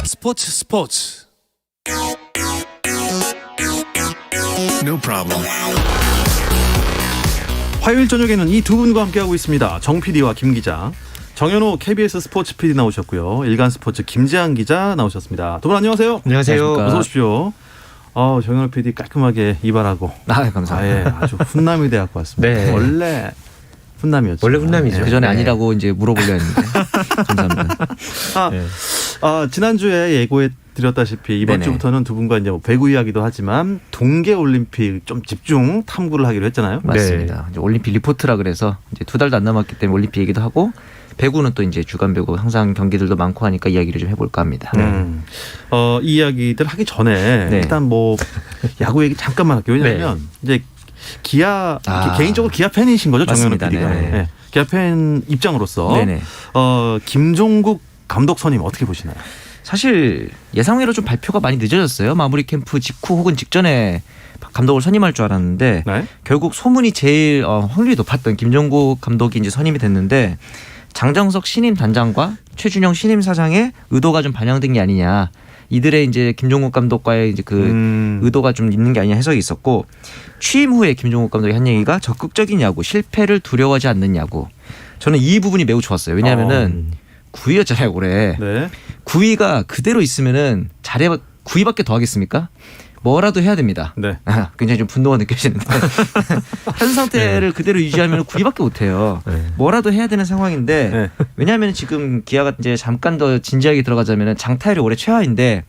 스포츠. No problem. 화요일 저녁에는 이 두 분과 함께하고 있습니다. 정 PD와 김 기자. 정현호 KBS 스포츠 PD 나오셨고요. 일간 스포츠 김재한 기자 나오셨습니다. 두 분 안녕하세요. 안녕하세요. 어서 오십시오. 정현호 PD 깔끔하게 이발하고. 감사합니다. 아주 훈남이 돼갖고 왔습니다. 네. 원래 훈남이었죠. 원래 훈남이죠. 그 전에 네. 아니라고 이제 물어보려 했는데 감사합니다. 지난주에 예고해 드렸다시피 이번 네네. 주부터는 두 분과 이제 배구 이야기도 하지만 동계 올림픽 좀 집중 탐구를 하기로 했잖아요. 맞습니다. 이제 올림픽 리포트라 그래서 이제 2달도 안 남았기 때문에 올림픽 얘기도 하고 배구는 또 이제 주간 배구 항상 경기들도 많고 하니까 이야기를 좀 해볼까 합니다. 이 이야기들 하기 전에 네. 일단 뭐 야구 얘기 잠깐만 할게요. 왜냐하면 이제 기아 개인적으로 기아 팬이신 거죠, 정현우 맞습니다. PD가. 네. 네. 기아 팬 입장으로서 네네. 김종국 감독 선임 어떻게 보시나요? 사실 예상외로 좀 발표가 많이 늦어졌어요. 마무리 캠프 직후 혹은 직전에 감독을 선임할 줄 알았는데 네. 결국 소문이 제일 확률이 높았던 김종국 감독이 이제 선임이 됐는데 장정석 신임 단장과 최준영 신임 사장의 의도가 좀 반영된 게 아니냐. 이들의 이제 김종국 감독과의 이제 그 의도가 좀 있는 게 아니냐 해석이 있었고 취임 후에 김종국 감독이 한 얘기가 적극적인 야구, 실패를 두려워하지 않는 야구. 저는 이 부분이 매우 좋았어요. 왜냐하면은 9위였잖아요, 올해. 네. 9위가 그대로 있으면은 9위밖에 더 하겠습니까? 뭐라도 해야 됩니다. 네. 굉장히 좀 분노가 느껴지는데 현 상태를 그대로 유지하면 9위밖에 못 해요. 뭐라도 해야 되는 상황인데 왜냐하면 지금 기아가 이제 잠깐 더 진지하게 들어가자면 장타율이 올해 최하인데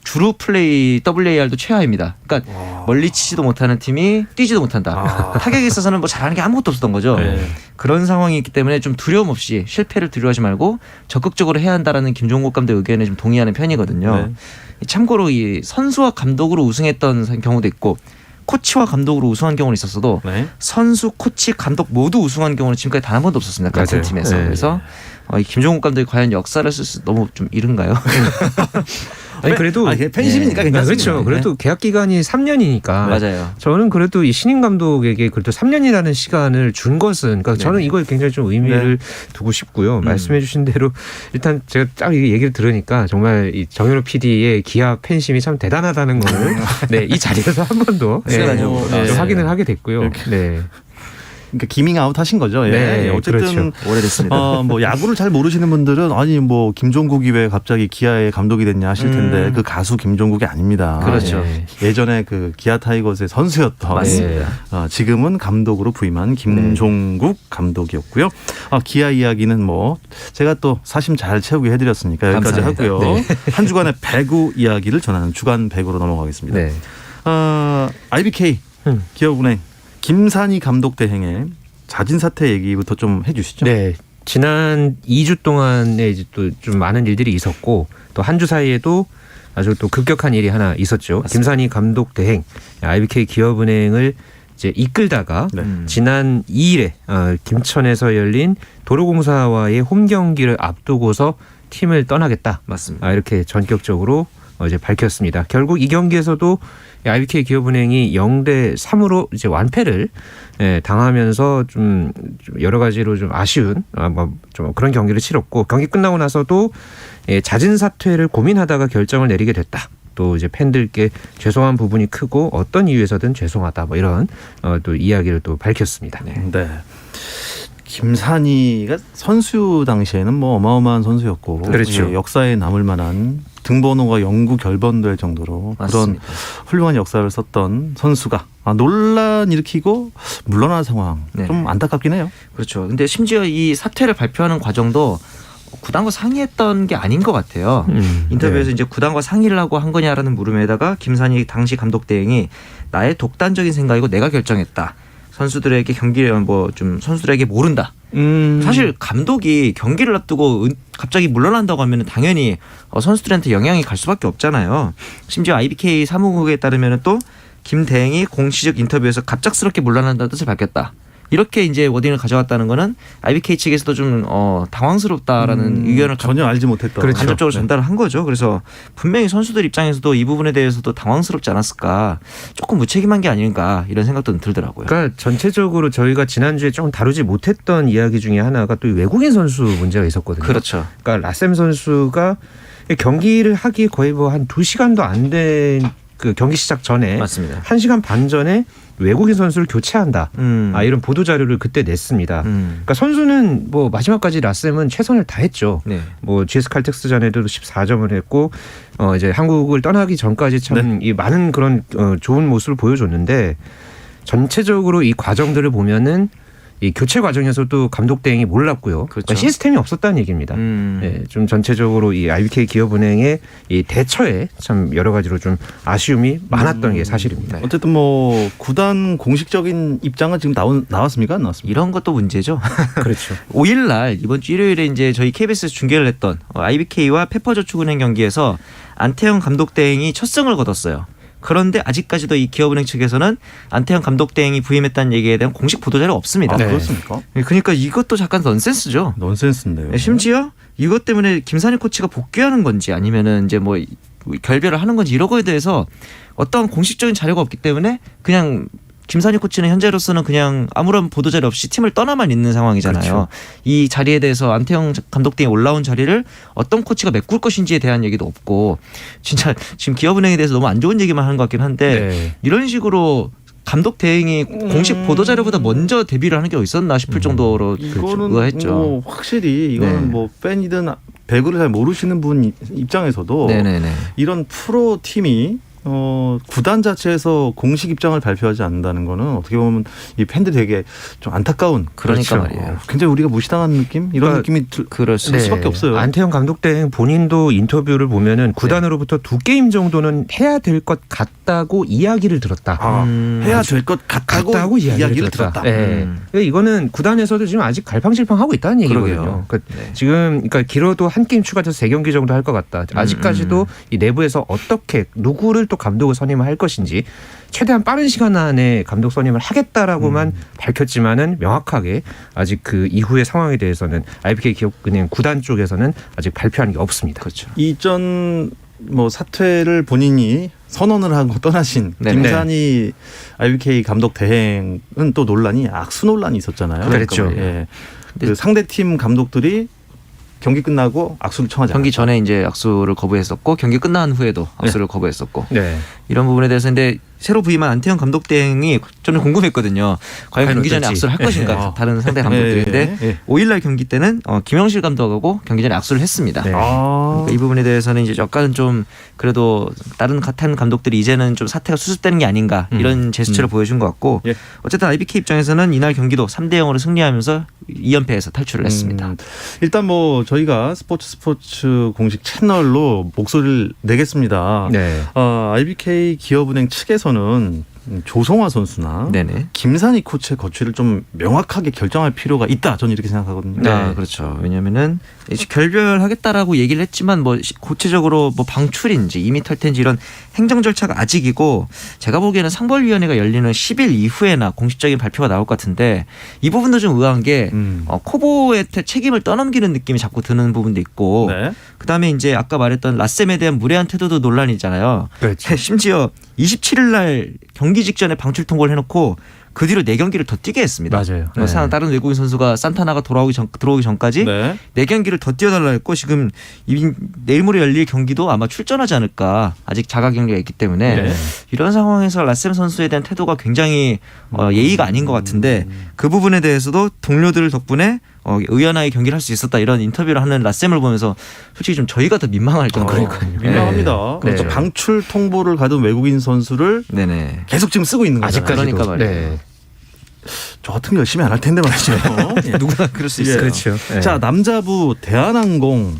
주루 플레이 WAR도 최하입니다. 그러니까 멀리 치지도 못하는 팀이 뛰지도 못한다. 타격에 있어서는 뭐 잘하는 게 아무것도 없었던 거죠. 그런 상황이 있기 때문에 좀 두려움 없이 실패를 두려워하지 말고 적극적으로 해야 한다라는 김종국 감독 의견에 좀 동의하는 편이거든요. 참고로 이 선수와 감독으로 우승했던 경우도 있고 코치와 감독으로 우승한 경우는 있었어도 선수, 코치, 감독 모두 우승한 경우는 지금까지 단 한 번도 없었습니다. 같은 팀에서. 그래서 이 김종국 감독이 과연 역사를 쓸 수 너무 좀 이른가요? 아니 그래도 팬심이니까 괜찮습니다. 그렇죠. 그래도 계약 기간이 3년이니까 맞아요. 저는 그래도 이 신인 감독에게 그래도 3년이라는 시간을 준 것은 그러니까 저는 이거에 굉장히 좀 의미를 두고 싶고요. 말씀해주신 대로 일단 제가 딱 이 얘기를 들으니까 정말 이 정현우 PD의 기아 팬심이 참 대단하다는 거를 이 자리에서 한 번 더 좀 확인을 하게 됐고요. 네. 그러니까 기밍 아웃 하신 거죠. 어쨌든 그렇죠. 오래됐습니다. 뭐 야구를 잘 모르시는 분들은 아니 뭐 김종국이 왜 갑자기 기아의 감독이 됐냐 하실 텐데 그 가수 김종국이 아닙니다. 그렇죠. 예전에 그 기아 타이거즈의 선수였던 맞습니다. 지금은 감독으로 부임한 김종국 감독이었고요. 기아 이야기는 뭐 제가 또 사심 잘 채우게 해드렸으니까 여기까지 감사합니다. 하고요. 한 주간의 배구 이야기를 전하는 주간 배구로 넘어가겠습니다. IBK 기업은행 김산희 감독 대행의 자진 사퇴 얘기부터 좀 해주시죠. 네, 지난 2주 동안에 이제 또 좀 많은 일들이 있었고 또 한 주 사이에도 아주 또 급격한 일이 하나 있었죠. 맞습니다. 김산희 감독 대행 IBK 기업은행을 이제 이끌다가 지난 2일에 김천에서 열린 도로공사와의 홈 경기를 앞두고서 팀을 떠나겠다. 맞습니다. 이렇게 전격적으로 이제 밝혔습니다. 결국 이 경기에서도 IBK 기업은행이 0대3으로 이제 완패를 당하면서 좀 여러 가지로 좀 아쉬운 좀 그런 경기를 치렀고 경기 끝나고 나서도 자진 사퇴를 고민하다가 결정을 내리게 됐다. 또 이제 팬들께 죄송한 부분이 크고 어떤 이유에서든 죄송하다. 뭐 이런 또 이야기를 또 밝혔습니다. 네. 김산희가 선수 당시에는 뭐 어마어마한 선수였고 그렇죠. 역사에 남을 만한 등번호가 영구 결번될 정도로 맞습니다. 그런 훌륭한 역사를 썼던 선수가 논란 일으키고 물러나는 상황 좀 안타깝긴 해요. 그렇죠. 근데 심지어 이 사퇴를 발표하는 과정도 구단과 상의했던 게 아닌 것 같아요. 인터뷰에서 이제 구단과 상의를 하고 한 거냐라는 물음에다가 김산희 당시 감독 대행이 나의 독단적인 생각이고 내가 결정했다. 선수들에게 경기를 뭐 좀 선수들에게 모른다. 사실 감독이 경기를 앞두고 갑자기 물러난다고 하면 당연히 선수들한테 영향이 갈 수밖에 없잖아요. 심지어 IBK 사무국에 따르면 또 김 대행이 공식적 인터뷰에서 갑작스럽게 물러난다는 뜻을 밝혔다. 이렇게 이제 워딩을 가져왔다는 거는 IBK 측에서도 좀 당황스럽다라는 의견을 전혀 알지 못했던. 그렇죠. 간접적으로 전달을 한 거죠. 그래서 분명히 선수들 입장에서도 이 부분에 대해서도 당황스럽지 않았을까, 조금 무책임한 게 아닌가 이런 생각도 들더라고요. 그러니까 전체적으로 저희가 지난주에 조금 다루지 못했던 이야기 중에 하나가 또 외국인 선수 문제가 있었거든요. 그렇죠. 그러니까 라셈 선수가 경기를 하기 거의 뭐 한 2시간도 안 된 그 경기 시작 전에 맞습니다. 1시간 반 전에 외국인 선수를 교체한다. 이런 보도 자료를 그때 냈습니다. 그러니까 선수는 뭐 마지막까지 라셈은 최선을 다했죠. 네. 뭐 GS 칼텍스전에도 14점을 했고 이제 한국을 떠나기 전까지 참 이 많은 그런 좋은 모습을 보여줬는데, 전체적으로 이 과정들을 보면은 이 교체 과정에서도 감독 대행이 몰랐고요. 그렇죠. 그러니까 시스템이 없었다는 얘기입니다. 네, 좀 전체적으로 이 IBK 기업은행의 이 대처에 참 여러 가지로 좀 아쉬움이 많았던 게 사실입니다. 네. 어쨌든 뭐 구단 공식적인 입장은 지금 나왔습니까? 안 나왔습니까? 이런 것도 문제죠. 그렇죠. 5일 날 이번 주 일요일에 이제 저희 KBS에서 중계를 했던 IBK와 페퍼저축은행 경기에서 안태영 감독 대행이 첫 승을 거뒀어요. 그런데 아직까지도 이 기업은행 측에서는 안태영 감독 대행이 부임했다는 얘기에 대한 공식 보도 자료가 없습니다. 아, 네. 그렇습니까? 그러니까 이것도 잠깐 넌센스죠. 넌센스인데요. 심지어 이것 때문에 김산희 코치가 복귀하는 건지 아니면은 이제 뭐 결별을 하는 건지 이런 거에 대해서 어떤 공식적인 자료가 없기 때문에 그냥 김산희 코치는 현재로서는 그냥 아무런 보도자료 없이 팀을 떠나만 있는 상황이잖아요. 그렇죠. 이 자리에 대해서 안태영 감독 등이 올라온 자리를 어떤 코치가 메꿀 것인지에 대한 얘기도 없고, 진짜 지금 기업은행에 대해서 너무 안 좋은 얘기만 하는 것 같긴 한데 네. 이런 식으로 감독 대행이 공식 보도자료보다 먼저 데뷔를 하는 게 있었나 싶을 정도로 이거는 의아했죠. 뭐 확실히 이거는 네. 뭐 팬이든 배구를 잘 모르시는 분 입장에서도 네네네. 이런 프로 팀이 구단 자체에서 공식 입장을 발표하지 않는다는 거는 어떻게 보면 이 팬들 되게 좀 안타까운. 그러니까 그렇죠. 말이에요. 굉장히 우리가 무시당하는 느낌 이런 그러니까 느낌이 그럴 들 수밖에 없어요. 안태영 감독 대행 본인도 인터뷰를 보면은 구단으로부터 2게임 정도는 해야 될 것 같다고 이야기를 들었다. 해야 될 것 같다고 이야기를 들었다. 네. 그러니까 이거는 구단에서도 지금 아직 갈팡질팡하고 있다는 얘기거든요. 그러게요. 그러니까 네. 지금 그러니까 길어도 한 게임 추가돼서 3경기 정도 할 것 같다. 아직까지도 이 내부에서 어떻게 누구를 또 감독을 선임을 할 것인지 최대한 빠른 시간 안에 감독 선임을 하겠다라고만 밝혔지만은 명확하게 아직 그 이후의 상황에 대해서는 IBK 기업은행 구단 쪽에서는 아직 발표한 게 없습니다. 그렇죠. 이전 뭐 사퇴를 본인이 선언을 하고 떠나신 네네. 김산희 IBK 감독 대행은 또 논란이 악수 논란이 있었잖아요. 그랬죠. 예. 그 상대팀 감독들이 경기 끝나고 악수를 청하지 경기 않았다. 전에 이제 악수를 거부했었고 경기 끝난 후에도 악수를 거부했었고 네. 이런 부분에 대해서 근데 새로 부임한 안태영 감독 대행이 저는 궁금했거든요. 과연 경기 전에 어떨지. 악수를 할 것인가 다른 상대 감독들인데 예. 5일날 경기 때는 김영실 감독하고 경기 전에 악수를 했습니다. 네. 아. 그러니까 이 부분에 대해서는 이제 약간은 좀 그래도 다른 같은 감독들이 이제는 좀 사태가 수습되는 게 아닌가 이런 제스처를 보여준 것 같고 예. 어쨌든 IBK 입장에서는 이날 경기도 3대0으로 승리하면서 2연패에서 탈출을 했습니다. 일단 뭐 저희가 스포츠 공식 채널로 목소리를 내겠습니다. 네. IBK 기업은행 측에서는 조성화 선수나 네네. 김산희 코치의 거취를 좀 명확하게 결정할 필요가 있다. 저는 이렇게 생각하거든요. 아, 그렇죠. 왜냐면은 이제 결별하겠다라고 얘기를 했지만 뭐 구체적으로 뭐 방출인지 이미 탈퇴인지 이런 행정 절차가 아직이고 제가 보기에는 상벌위원회가 열리는 10일 이후에나 공식적인 발표가 나올 것 같은데 이 부분도 좀 의아한 게 코보의 책임을 떠넘기는 느낌이 자꾸 드는 부분도 있고 네. 그다음에 이제 아까 말했던 라셈에 대한 무례한 태도도 논란이잖아요. 그렇죠. 심지어 27일 날 경기 직전에 방출 통보를 해놓고 그 뒤로 4경기를 더 뛰게 했습니다. 맞아요. 다른 외국인 선수가 산타나가 들어오기 전까지 네. 4경기를 더 뛰어달라 했고 지금 내일 모레 열릴 경기도 아마 출전하지 않을까. 아직 자가격리가 있기 때문에 네. 이런 상황에서 라셈 선수에 대한 태도가 굉장히 예의가 아닌 것 같은데 그 부분에 대해서도 동료들 덕분에 의연하게 경기를 할 수 있었다 이런 인터뷰를 하는 라셈을 보면서 솔직히 좀 저희가 더 민망할 정도로 민망합니다. 그러니까 네. 방출 통보를 받은 외국인 선수를 네네. 계속 지금 쓰고 있는 거잖아요. 아직까지도. 그러니까 말이에요. 네. 저 같은 게 열심히 안 할 텐데 말이죠. 예. 누구나 그럴 수 예. 있어요. 그렇죠. 네. 자, 남자부 대한항공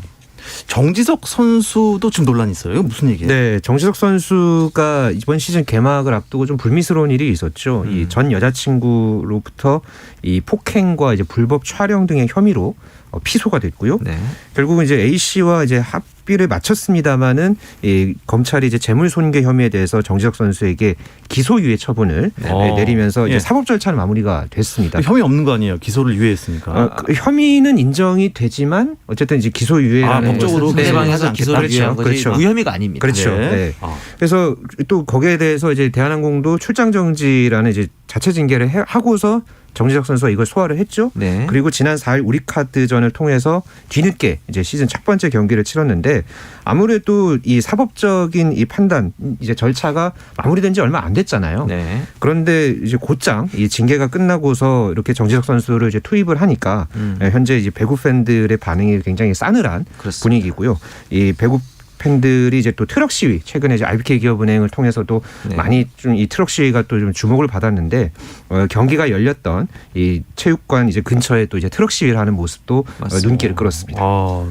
정지석 선수도 지금 논란이 있어요. 이거 무슨 얘기예요? 네, 정지석 선수가 이번 시즌 개막을 앞두고 좀 불미스러운 일이 있었죠. 이 전 여자친구로부터 이 폭행과 이제 불법 촬영 등의 혐의로 피소가 됐고요. 네. 결국은 이제 A 씨와 이제 합의를 마쳤습니다만은 이 검찰이 이제 재물손괴 혐의에 대해서 정지석 선수에게 기소유예 처분을 내리면서 이제 사법 절차는 마무리가 됐습니다. 혐의 없는 거 아니에요? 기소를 유예했으니까. 그 혐의는 인정이 되지만 어쨌든 이제 기소유예라는 법적으로 것은 상대방에서 기소를 유예한 거지 그렇죠. 무혐의가 아닙니다. 그렇죠. 네. 네. 그래서 또 거기에 대해서 이제 대한항공도 출장 정지라는 이제 자체 징계를 하고서 정지석 선수가 이걸 소화를 했죠. 네. 그리고 지난 4일 우리카드전을 통해서 뒤늦게 이제 시즌 첫 번째 경기를 치렀는데 아무래도 이 사법적인 이 판단 이제 절차가 마무리된 지 얼마 안 됐잖아요. 네. 그런데 이제 곧장 이 징계가 끝나고서 이렇게 정지석 선수를 이제 투입을 하니까 현재 이제 배구 팬들의 반응이 굉장히 싸늘한 그렇습니다. 분위기고요. 이 배구 팬들이 이제 또 트럭 시위 최근에 이제 RBK 기업은행을 통해서도 네. 많이 좀 이 트럭 시위가 또 좀 주목을 받았는데 경기가 열렸던 이 체육관 이제 근처에 또 이제 트럭 시위를 하는 모습도 눈길을 끌었습니다.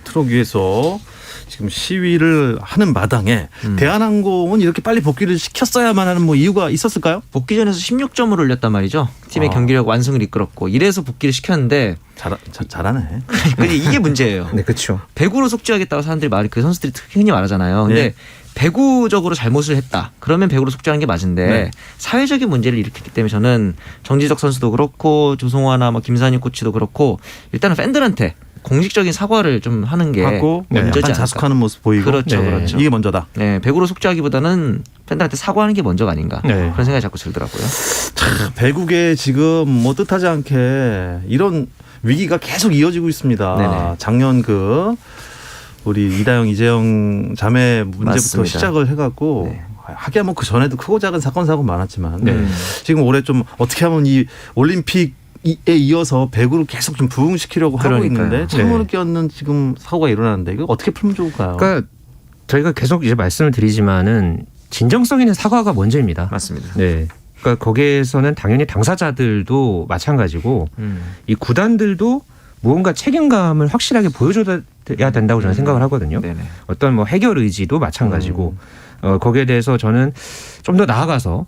트럭 위에서 지금 시위를 하는 마당에 대한항공은 이렇게 빨리 복귀를 시켰어야만 하는 뭐 이유가 있었을까요? 복귀전에서 16점을 올렸단 말이죠. 팀의 경기력 완승을 이끌었고 이래서 복귀를 시켰는데 잘하네. 근데 이게 문제예요. 네, 그렇죠. 배구로 배구로 속죄하겠다고 사람들이 그 선수들이 흔히 말하잖아요. 근데 네. 배구적으로 잘못을 했다. 그러면 배구로 속죄하는 게 맞은데 네. 사회적인 문제를 일으켰기 때문에 저는 정지석 선수도 그렇고 조성화나 뭐 김산희 코치도 그렇고 일단은 팬들한테 공식적인 사과를 좀 하는 게 하고 먼저지 약간 않을까. 자숙하는 모습 보이고. 그렇죠, 네. 그렇죠. 이게 먼저다. 네, 배구로 속죄하기보다는 팬들한테 사과하는 게 먼저가 아닌가 네. 그런 생각이 자꾸 들더라고요. 배구계 지금 뭐 뜻하지 않게 이런 위기가 계속 이어지고 있습니다. 네네. 작년 우리 이다영, 이재영 자매 문제부터 맞습니다. 시작을 해갖고 네. 하기야 뭐 그 전에도 크고 작은 사건 사고 많았지만 네. 지금 올해 좀 어떻게 하면 이 올림픽에 이어서 배구를 계속 좀 부흥시키려고 하고 그러니까요. 있는데 창문을 네. 끼얹는 지금 사고가 일어나는데 이거 어떻게 풀면 좋을까요? 그러니까 저희가 계속 이제 말씀을 드리지만은 진정성 있는 사과가 먼저입니다. 맞습니다. 네. 그러니까 거기에서는 당연히 당사자들도 마찬가지고 이 구단들도 무언가 책임감을 확실하게 보여줘야 된다고 저는 생각을 하거든요. 네네. 어떤 뭐 해결 의지도 마찬가지고 거기에 대해서 저는 좀 더 나아가서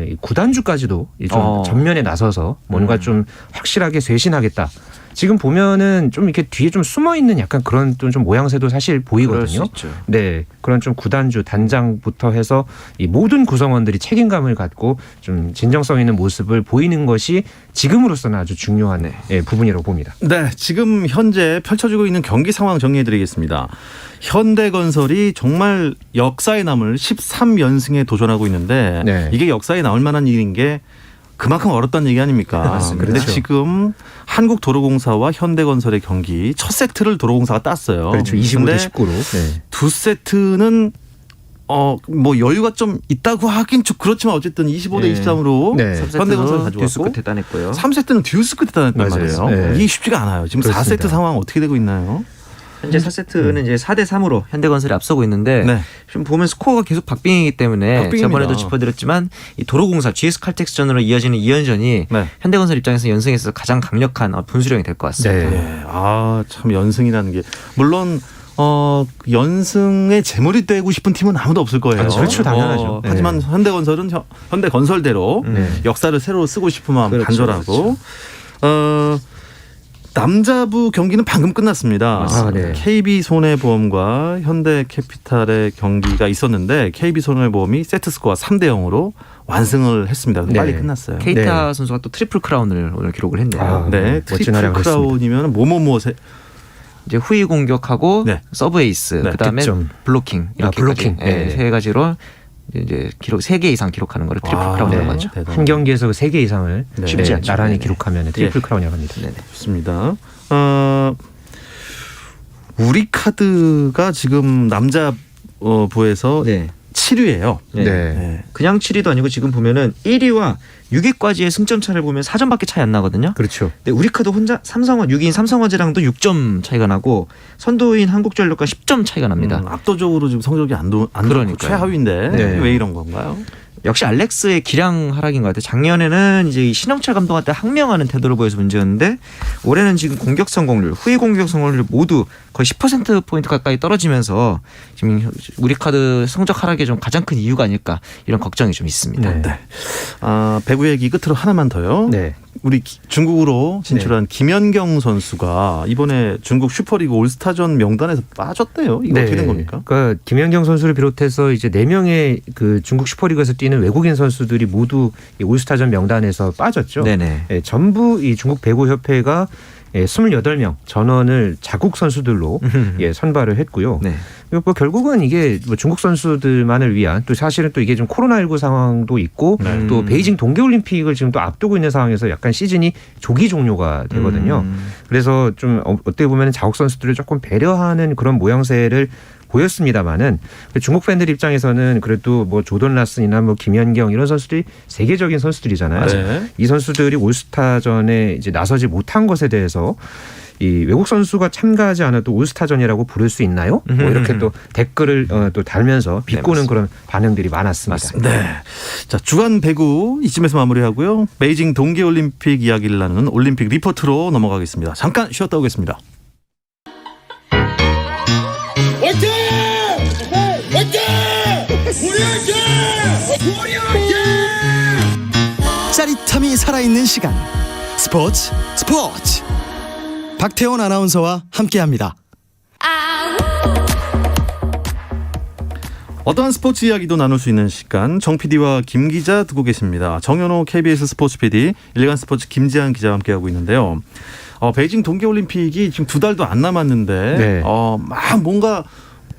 이 구단주까지도 좀 전면에 나서서 뭔가 좀 확실하게 쇄신하겠다. 지금 보면은 좀 이렇게 뒤에 좀 숨어 있는 약간 그런 좀 모양새도 사실 보이거든요. 그럴 수 있죠. 네, 그런 좀 구단주 단장부터 해서 이 모든 구성원들이 책임감을 갖고 좀 진정성 있는 모습을 보이는 것이 지금으로서는 아주 중요한 부분이라고 봅니다. 네, 지금 현재 펼쳐지고 있는 경기 상황 정리해드리겠습니다. 현대건설이 정말 역사에 남을 13연승에 도전하고 있는데 네. 이게 역사에 나올 만한 일인 게 그만큼 어렵다는 얘기 아닙니까? 맞습니다. 그런데 그렇죠. 지금 한국도로공사와 현대건설의 경기 첫 세트를 도로공사가 땄어요. 그렇죠. 25대 19로. 네. 두 세트는 뭐 여유가 좀 있다고 하긴 좀 그렇지만 어쨌든 25대 네. 23으로 네. 현대건설이 듀스 가져갔고 끝에 따냈고요. 3세트는 듀스 끝에 따냈단 맞아요. 말이에요. 네. 이게 쉽지가 않아요. 지금 그렇습니다. 4세트 상황 어떻게 되고 있나요? 현재 4세트는 이제 4대 3으로 현대건설이 앞서고 있는데 네. 지금 보면 스코어가 계속 박빙이기 때문에 박빙입니다. 저번에도 짚어드렸지만 이 도로공사 GS 칼텍스전으로 이어지는 2연전이 네. 현대건설 입장에서 연승에서 가장 강력한 분수령이 될 것 같습니다. 네. 참 연승이라는 게 물론 연승에 재물이 되고 싶은 팀은 아무도 없을 거예요. 그렇죠, 당연하죠. 네. 하지만 현대건설은 현대건설대로 역사를 새로 쓰고 싶은 마음 그렇죠, 간절하고 남자부 경기는 방금 끝났습니다. 네. KB손해보험과 현대캐피탈의 경기가 있었는데 KB손해보험이 세트스코어 3대 0으로 완승을 했습니다. 네. 빨리 끝났어요. 케이타 네. 선수가 또 트리플 크라운을 오늘 기록을 했네요. 네, 멋진 트리플 활약을 했습니다. 크라운이면 뭐뭐뭐 이제 후위 공격하고 네. 서브 에이스, 네. 그다음에 득점. 블로킹 이렇게 블로킹. 네. 세 가지로 이제 기록 3개 이상 기록하는 거를 트리플 크라운이라고 네. 하죠. 대단하다. 한 경기에서 3개 이상을 네. 쉽지 않죠. 나란히 네. 기록하면 트리플 크라운이라고 합니다. 네네. 좋습니다. 우리카드가 지금 남자 부에서 네. 7위예요. 네. 네. 그냥 7위도 아니고 지금 보면은 1위와 6위까지의 승점 차를 보면 4점밖에 차이 안 나거든요. 그렇죠. 근데 우리카드 혼자 6위인 삼성화재랑도 6점 차이가 나고 선두인 한국전력과 10점 차이가 납니다. 압도적으로 지금 성적이 안 좋고 그러니까요. 최하위인데 네. 왜 이런 건가요? 역시 알렉스의 기량 하락인 것 같아요. 작년에는 이제 이 신영철 감독한테 항명하는 태도를 보여서 문제였는데 올해는 지금 공격 성공률, 후위 공격 성공률 모두 거의 10%포인트 가까이 떨어지면서 지금 우리카드 성적 하락의 좀 가장 큰 이유가 아닐까 이런 걱정이 좀 있습니다. 네. 배구 얘기 끝으로 하나만 더요. 네. 우리 중국으로 진출한 김연경 선수가 이번에 중국 슈퍼리그 올스타전 명단에서 빠졌대요. 이거 어떻게 된 겁니까? 그러니까 김연경 선수를 비롯해서 이제 4명의 그 중국 슈퍼리그에서 뛰는 외국인 선수들이 모두 이 올스타전 명단에서 빠졌죠. 네네. 예, 전부 이 중국 배구 협회가 28명 전원을 자국 선수들로 선발을 했고요. 네. 뭐 결국은 이게 뭐 중국 선수들만을 위한 또 사실은 또 이게 좀 코로나19 상황도 있고 또 베이징 동계올림픽을 지금 또 앞두고 있는 상황에서 약간 시즌이 조기 종료가 되거든요. 그래서 좀 어떻게 보면 자국 선수들을 조금 배려하는 그런 모양새를 보였습니다만은 중국 팬들 입장에서는 그래도 뭐 조던 라슨이나 뭐 김연경 이런 선수들이 세계적인 선수들이잖아요. 네. 이 선수들이 올스타전에 이제 나서지 못한 것에 대해서 이 외국 선수가 참가하지 않아도 올스타전이라고 부를 수 있나요? 뭐 이렇게 또 댓글을 또 달면서 비꼬는 그런 반응들이 많았습니다. 네. 자, 주간 배구 이쯤에서 마무리하고요. 베이징 동계올림픽 이야기를 나누는 올림픽 리포트로 넘어가겠습니다. 잠깐 쉬었다 오겠습니다. 짜릿함이 살아있는 시간 스포츠 박태원 아나운서와 함께합니다. 어떠한 스포츠 이야기도 나눌 수 있는 시간 정 PD와 김 기자 두고 계십니다. 정현호 KBS 스포츠 PD, 일간 스포츠 김지한 기자와 함께하고 있는데요. 베이징 동계올림픽이 지금 2달도 안 남았는데 네. 막 뭔가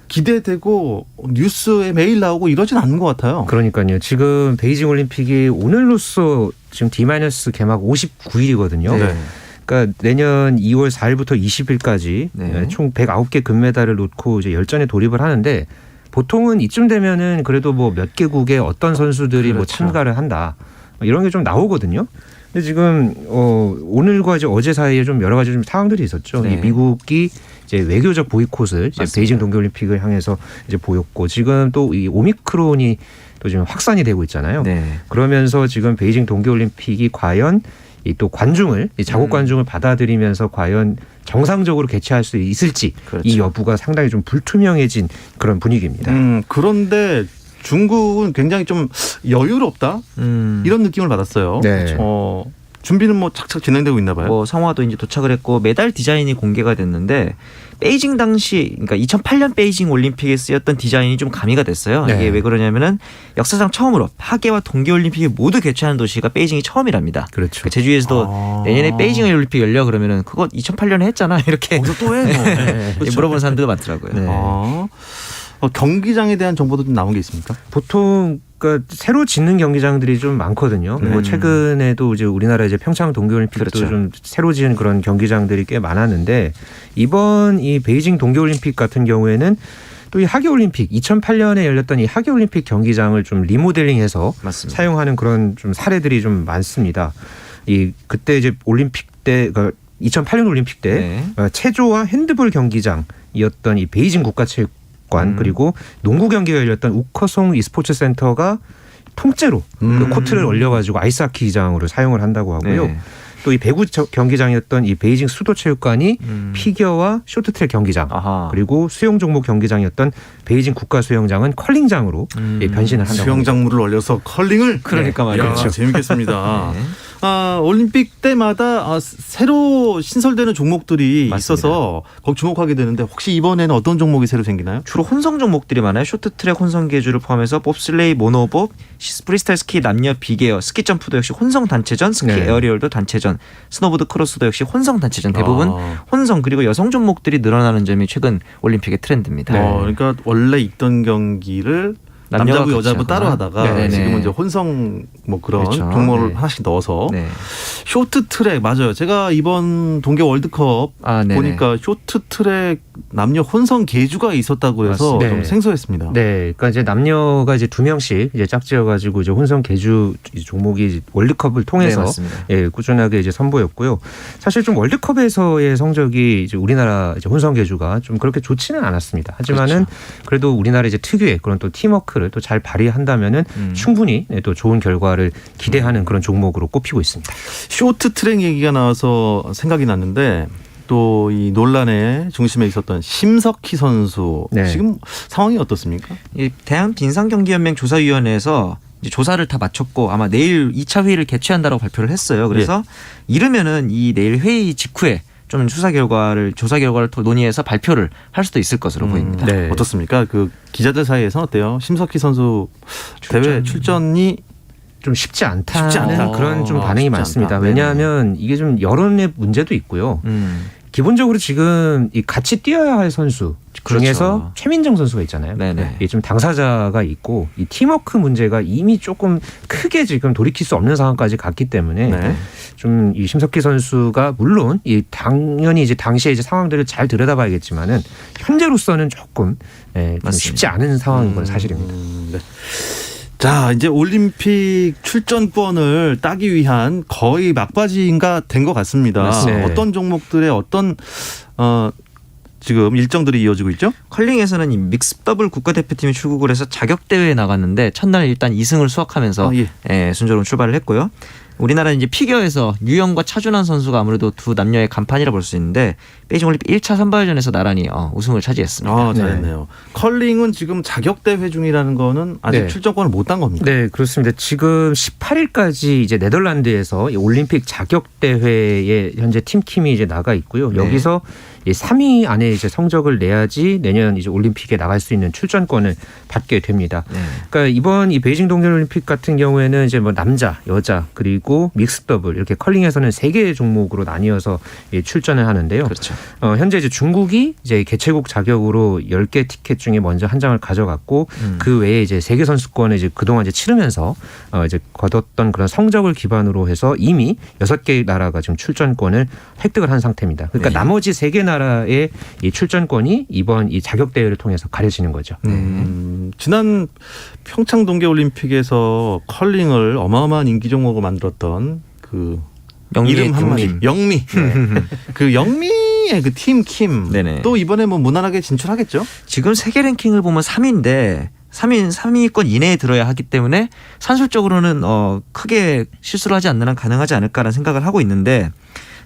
기대되고 뉴스에 매일 나오고 이러진 않는 것 같아요. 그러니까요. 지금 베이징 올림픽이 오늘로써 지금 D- 개막 59일이거든요. 네. 그러니까 내년 2월 4일부터 20일까지 네. 총 109개 금메달을 놓고 이제 열전에 돌입을 하는데 보통은 이쯤 되면은 그래도 뭐 몇 개국의 어떤 선수들이 뭐 그렇죠. 참가를 한다 이런 게 좀 나오거든요. 근데 지금 오늘과 이제 어제 사이에 좀 여러 가지 좀 상황들이 있었죠. 네. 이 미국이 이제 외교적 보이콧을 이제 맞습니다. 베이징 동계올림픽을 향해서 이제 보였고 지금 또 이 오미크론이 또 지금 확산이 되고 있잖아요. 네. 그러면서 지금 베이징 동계올림픽이 과연 이 또 관중을 이 자국 관중을 받아들이면서 과연 정상적으로 개최할 수 있을지 그렇죠. 이 여부가 상당히 좀 불투명해진 그런 분위기입니다. 그런데 중국은 굉장히 좀 여유롭다 이런 느낌을 받았어요. 네. 준비는 뭐 착착 진행되고 있나 봐요. 뭐 성화도 이제 도착을 했고 메달 디자인이 공개가 됐는데 베이징 당시 그러니까 2008년 베이징 올림픽에 쓰였던 디자인이 좀 가미가 됐어요. 네. 이게 왜 그러냐면은 역사상 처음으로 하계와 동계 올림픽이 모두 개최하는 도시가 베이징이 처음이랍니다. 그렇죠. 그러니까 제주에서도 내년에 베이징 올림픽 열려 그러면 그거 2008년에 했잖아 이렇게 거기서 또 해. 뭐. 그렇죠. 물어보는 사람들도 많더라고요. 네. 경기장에 대한 정보도 좀 나온 게 있습니까? 보통 그러니까 새로 짓는 경기장들이 좀 많거든요. 뭐 최근에도 이제 우리나라 이제 평창 동계올림픽도 그렇죠. 좀 새로 지은 그런 경기장들이 꽤 많았는데 이번 이 베이징 동계올림픽 같은 경우에는 또 이 하계올림픽 2008년에 열렸던 이 하계올림픽 경기장을 좀 리모델링해서 맞습니다. 사용하는 그런 좀 사례들이 좀 많습니다. 이 그때 이제 올림픽 때 그러니까 2008년 올림픽 때 체조와 핸드볼 경기장이었던 이 베이징 국가체육관 그리고 농구 경기가 열렸던 우커송 e스포츠 센터가 통째로 그 코트를 올려가지고 아이스하키장으로 사용을 한다고 하고요. 네. 또 이 배구 경기장이었던 이 베이징 수도체육관이 피겨와 쇼트트랙 경기장 아하. 그리고 수영 종목 경기장이었던 베이징 국가수영장은 컬링장으로 변신을 한다고 합니다. 수영장물을 올려서 컬링을. 그러니까 말이죠. 야, 재밌겠습니다. 네. 올림픽 때마다 새로 신설되는 종목들이 맞습니다. 있어서 거기 주목하게 되는데 혹시 이번에는 어떤 종목이 새로 생기나요? 주로 혼성 종목들이 많아요. 쇼트트랙 혼성 계주를 포함해서 봅슬레이, 모노봅, 프리스타일 스키 남녀 비계어, 스키 점프도 역시 혼성 단체전, 스키 네. 에어리얼도 단체전, 스노보드 크로스도 역시 혼성 단체전. 대부분 혼성 그리고 여성 종목들이 늘어나는 점이 최근 올림픽의 트렌드입니다. 그러니까 원래 있던 경기를 남녀가 남자부 같이 여자부 따로 하거나. 하다가 네네네. 지금은 이제 혼성 뭐 그런 그렇죠. 종목을 네. 하나씩 넣어서 네. 쇼트트랙 맞아요. 제가 이번 동계 월드컵 네네. 보니까 쇼트트랙 남녀 혼성 계주가 있었다고 해서 맞습니다. 좀 네. 생소했습니다. 네, 그러니까 이제 남녀가 이제 2명씩 이제 짝지어가지고 이제 혼성 계주 종목이 월드컵을 네, 통해서 맞습니다. 꾸준하게 이제 선보였고요. 사실 좀 월드컵에서의 성적이 이제 우리나라 이제 혼성 계주가 좀 그렇게 좋지는 않았습니다. 하지만은 그래도 우리나라 이제 특유의 그런 또 팀워크를 또 잘 발휘한다면은 충분히 또 좋은 결과를 기대하는 그런 종목으로 꼽히고 있습니다. 쇼트트랙 얘기가 나와서 생각이 났는데 또 이 논란의 중심에 있었던 심석희 선수 네. 지금 상황이 어떻습니까? 이 대한빈상경기연맹 조사위원회에서 이제 조사를 다 마쳤고 아마 내일 2차 회의를 개최한다라고 발표를 했어요. 그래서 이르면은 이 내일 회의 직후에 좀 조사 결과를 또 논의해서 발표를 할 수도 있을 것으로 보입니다. 네. 어떻습니까? 그 기자들 사이에서 어때요? 심석희 선수 대회 출전이 좀 쉽지 않다. 않다. 그런 좀 반응이 쉽지 많습니다. 않다. 왜냐하면 이게 좀 여론의 문제도 있고요. 기본적으로 지금 이 같이 뛰어야 할 선수 중에서 그렇죠. 최민정 선수가 있잖아요. 네네. 이게 좀 당사자가 있고 이 팀워크 문제가 이미 조금 크게 지금 돌이킬 수 없는 상황까지 갔기 때문에 네. 좀 이 심석희 선수가 물론 이 당연히 이제 당시에 이제 상황들을 잘 들여다봐야겠지만은 현재로서는 조금 좀 쉽지 않은 상황인 건 사실입니다. 네. 자, 이제 올림픽 출전권을 따기 위한 거의 막바지인가 된 것 같습니다. 맞습니다. 어떤 종목들의 어떤 지금 일정들이 이어지고 있죠? 컬링에서는 이 믹스 더블 국가대표팀이 출국을 해서 자격대회에 나갔는데 첫날 일단 2승을 수확하면서 순조로운 출발을 했고요. 우리나라는 이제 피겨에서 유영과 차준환 선수가 아무래도 두 남녀의 간판이라 볼 수 있는데 베이징 올림픽 1차 선발전에서 나란히 우승을 차지했습니다. 잘했네요. 컬링은 지금 자격대회 중이라는 거는 아직 네. 출전권을 못 딴 겁니까? 네, 그렇습니다. 지금 18일까지 이제 네덜란드에서 이 올림픽 자격 대회에 현재 팀킴이 이제 나가 있고요. 여기서 이 3위 안에 이제 성적을 내야지 내년 이제 올림픽에 나갈 수 있는 출전권을 받게 됩니다. 그러니까 이번 이 베이징 동계올림픽 같은 경우에는 이제 뭐 남자, 여자 그리고 믹스 더블 이렇게 컬링에서는 3개의 종목으로 나뉘어서 출전을 하는데요. 그렇죠. 현재 이제 중국이 이제 개최국 자격으로 10개 티켓 중에 먼저 한 장을 가져갔고 그 외에 이제 세계 선수권을 이제 그동안 이제 치르면서 이제 거뒀던 그런 성적을 기반으로 해서 이미 6개 나라가 지금 출전권을 획득을 한 상태입니다. 그러니까 나머지 3개 나라의 이 출전권이 이번 이 자격 대회를 통해서 가려지는 거죠. 지난 평창 동계올림픽에서 컬링을 어마어마한 인기 종목으로 만들었던 그 이름 한마디 영미. 그 영미의 그 팀 킴. 네네. 또 이번에 뭐 무난하게 진출하겠죠? 지금 세계 랭킹을 보면 3위인데 3위권 이내에 들어야 하기 때문에 산술적으로는 크게 실수를 하지 않는 한 가능하지 않을까라는 생각을 하고 있는데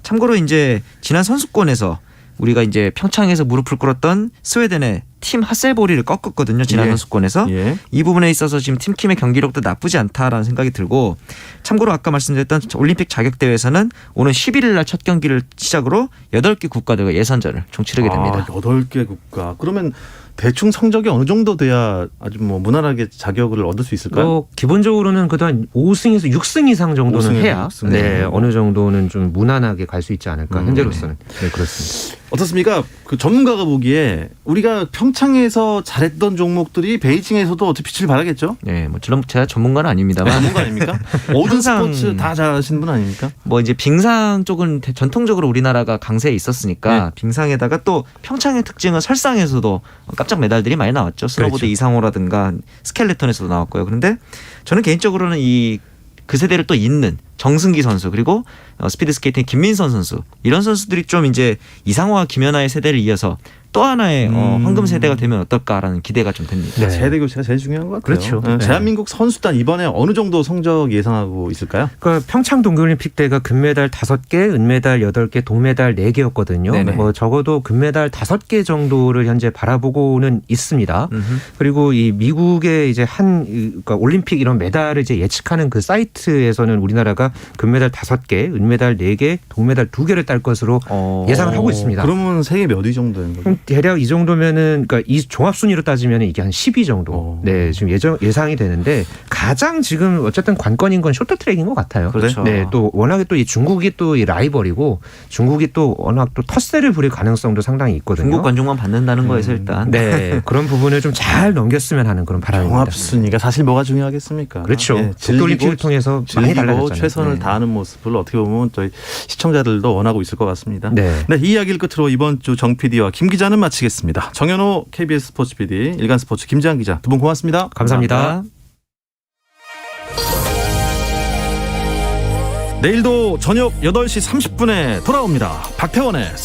참고로 이제 지난 선수권에서 우리가 이제 평창에서 무릎을 꿇었던 스웨덴의 팀 하셀보리를 꺾었거든요. 지난 선수권에서. 이 부분에 있어서 지금 팀킴의 경기력도 나쁘지 않다라는 생각이 들고 참고로 아까 말씀드렸던 올림픽 자격대회에서는 오는 11일 날 첫 경기를 시작으로 8개 국가대회가 예선전을 총 치르게 됩니다. 8개 국가. 그러면 대충 성적이 어느 정도 돼야 아주 뭐 무난하게 자격을 얻을 수 있을까요? 기본적으로는 그동안 5승에서 6승 이상 정도는 5승에서 해야 6승. 어느 정도는 좀 무난하게 갈 수 있지 않을까 현재로서는. 네, 그렇습니다. 어떻습니까? 그 전문가가 보기에 우리가 평창에서 잘했던 종목들이 베이징에서도 어떻게 빛을 발하겠죠? 네, 뭐 제가 전문가는 아닙니다만 전문가 아닙니까? 모든 스포츠 다 잘하시는 분 아닙니까? 뭐 이제 빙상 쪽은 전통적으로 우리나라가 강세에 있었으니까 빙상에다가 또 평창의 특징은 설상에서도 깜짝 메달들이 많이 나왔죠. 스노보드 그렇죠. 이상호라든가 스켈레톤에서도 나왔고요. 그런데 저는 개인적으로는 그 세대를 또 잇는 정승기 선수 그리고 스피드스케이팅 김민선 선수 이런 선수들이 좀 이제 이상호와 김연아의 세대를 이어서 또 하나의 황금 세대가 되면 어떨까라는 기대가 좀 됩니다. 네. 세대 교체가 제일 중요한 것 같아요. 그렇죠. 네. 대한민국 선수단 이번에 어느 정도 성적 예상하고 있을까요? 그러니까 평창 동계올림픽 때가 금메달 5개, 은메달 8개, 동메달 4개였거든요. 네네. 뭐 적어도 금메달 5개 정도를 현재 바라보고는 있습니다. 그리고 이 미국의 이제 그러니까 올림픽 이런 메달을 이제 예측하는 그 사이트에서는 우리나라가 금메달 5개, 은메달 4개, 동메달 2개를 딸 것으로 예상을 하고 있습니다. 그러면 세계 몇 위 정도 되는 거죠? 대략 이 정도면은 그러니까 이 종합 순위로 따지면 이게 한 10위 정도. 네, 지금 예상이 되는데 가장 지금 어쨌든 관건인 건 쇼트트랙인 것 같아요. 그렇죠. 네, 또 워낙에 또 이 중국이 또 이 라이벌이고 중국이 또 워낙 또 텃세를 부릴 가능성도 상당히 있거든요. 중국 관중만 받는다는 거에서 일단 네, 그런 부분을 좀 잘 넘겼으면 하는 그런 바람입니다. 종합 순위가 사실 뭐가 중요하겠습니까? 그렇죠. 예, 도쿄올림픽을 통해서 많이 달라졌잖아요. 최선을 다하는 모습을 어떻게 보면 저희 시청자들도 원하고 있을 것 같습니다. 네. 이 이야기를 끝으로 이번 주 정 PD와 김 기자는 마치겠습니다. 정현호 KBS 스포츠 PD, 일간스포츠 김재환 기자 두 분 고맙습니다. 감사합니다. 내일도 저녁 8시 30분에 돌아옵니다. 박태원의